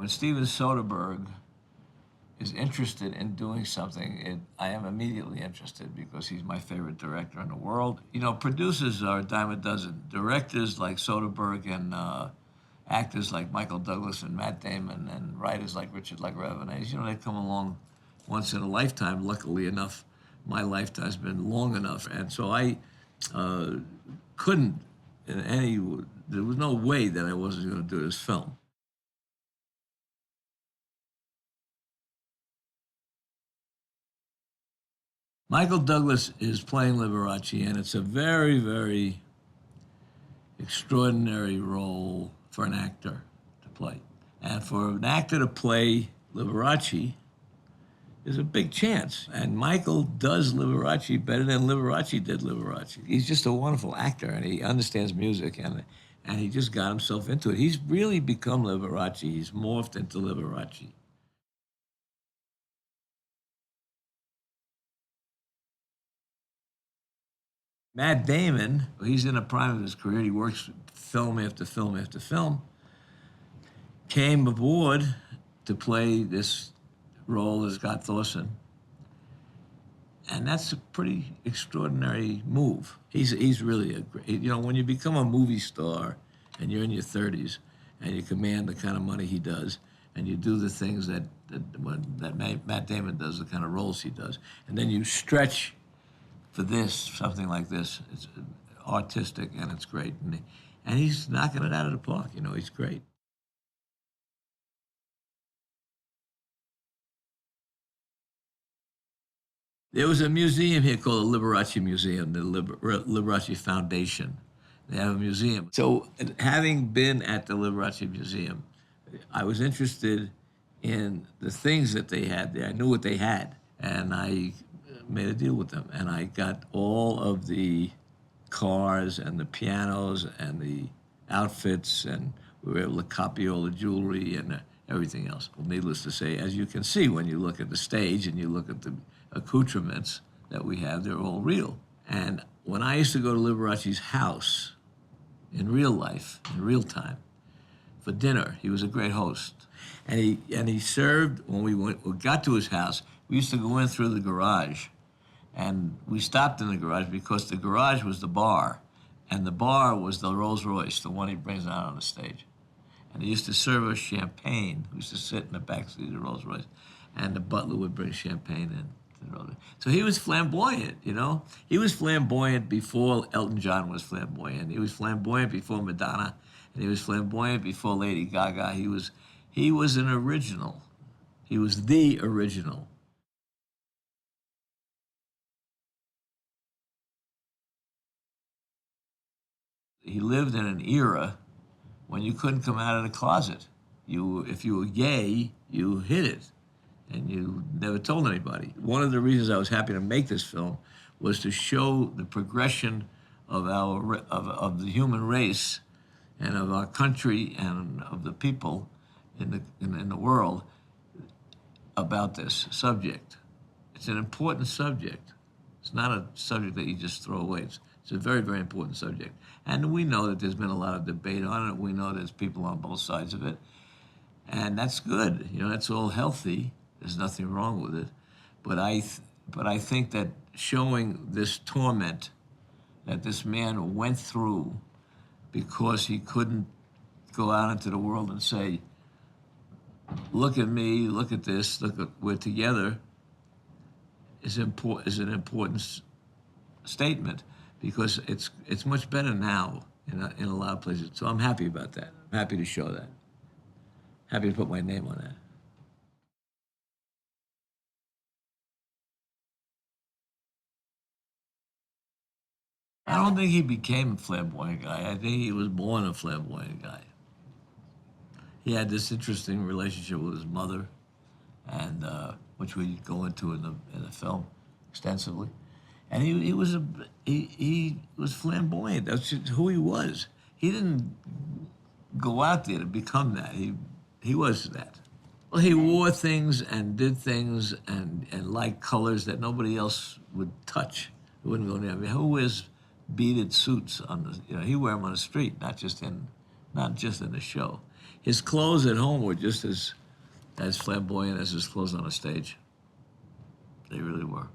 When Steven Soderbergh is interested in doing something, I am immediately interested because he's my favorite director in the world. You know, producers are a dime a dozen. Directors like Soderbergh and actors like Michael Douglas and Matt Damon and writers like Richard LaGravenese, you know, they come along once in a lifetime. Luckily enough, my lifetime's been long enough. And so I couldn't in any, there was no way that I wasn't going to do this film. Michael Douglas is playing Liberace, and it's a very, very extraordinary role for an actor to play. And for an actor to play Liberace is a big chance. And Michael does Liberace better than Liberace did Liberace. He's just a wonderful actor, and he understands music, and he just got himself into it. He's really become Liberace. He's morphed into Liberace. Matt Damon, he's in the prime of his career. He works film after film after film. Came aboard to play this role as Scott Thorson, and that's a pretty extraordinary move. He's really a great. You know, when you become a movie star and you're in your 30s and you command the kind of money he does, and you do the things that Matt Damon does, the kind of roles he does, and then you stretch for this, something like this. It's artistic and it's great. And he's knocking it out of the park. You know, he's great. There was a museum here called the Liberace Museum, the Liberace Foundation. They have a museum. So, having been at the Liberace Museum, I was interested in the things that they had there. I knew what they had, and I made a deal with them, and I got all of the cars and the pianos and the outfits, and we were able to copy all the jewelry and everything else. Well, needless to say, as you can see when you look at the stage and you look at the accoutrements that we have, they're all real. And when I used to go to Liberace's house in real life, in real time, for dinner, he was a great host. And he served, when we got to his house, we used to go in through the garage. And we stopped in the garage because the garage was the bar, and the bar was the Rolls Royce, the one he brings out on the stage. And he used to serve us champagne. We used to sit in the back seat of the Rolls Royce, and the butler would bring champagne in. So he was flamboyant, you know. He was flamboyant before Elton John was flamboyant. He was flamboyant before Madonna, and he was flamboyant before Lady Gaga. He was an original. He was the original. He lived in an era when you couldn't come out of the closet. If you were gay, you hid it, and you never told anybody. One of the reasons I was happy to make this film was to show the progression of of the human race and of our country and of the people in the world about this subject. It's an important subject. It's not a subject that you just throw away. It's a very, very important subject. And we know that there's been a lot of debate on it. We know there's people on both sides of it. And that's good. You know, that's all healthy. There's nothing wrong with it. But I think that showing this torment that this man went through because he couldn't go out into the world and say, look at me, look at this, we're together, is an important statement, because it's much better now in a lot of places. So I'm happy about that. I'm happy to show that. Happy to put my name on that. I don't think he became a flamboyant guy. I think he was born a flamboyant guy. He had this interesting relationship with his mother, and which we go into in the film extensively. And he was flamboyant. That's just who he was. He didn't go out there to become that. He was that. Well, he wore things and did things and liked colors that nobody else would touch. It wouldn't go near. I mean, who wears beaded suits on the? You know, he wear them on the street, not just in the show. His clothes at home were just as flamboyant as his clothes on a stage. They really were.